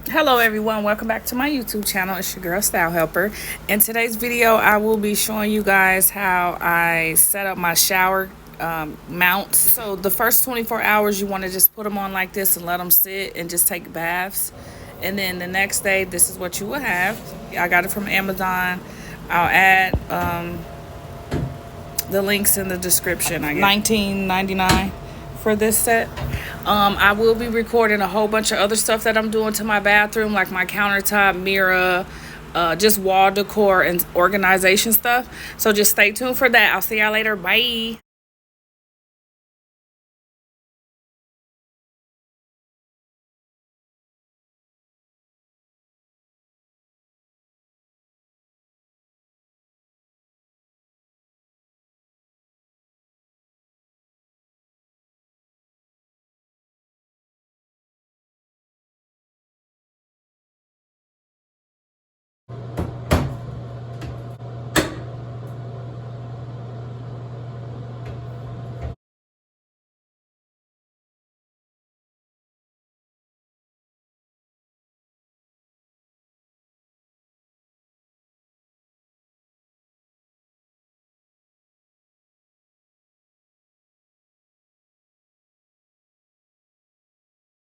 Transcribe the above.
Hello everyone, welcome back to my YouTube channel. It's your girl Style Helper. In today's video I will be showing you guys how I set up my shower mounts. So the first 24 hours you want to just put them on like this and let them sit and just take baths, and then the next day this is what you will have. I got it from Amazon. I'll add the links in the description. I guess $19.99 for this set. I will be recording a whole bunch of other stuff that I'm doing to my bathroom, like my countertop, mirror, just wall decor and organization stuff. So just stay tuned for that. I'll see y'all later. Bye.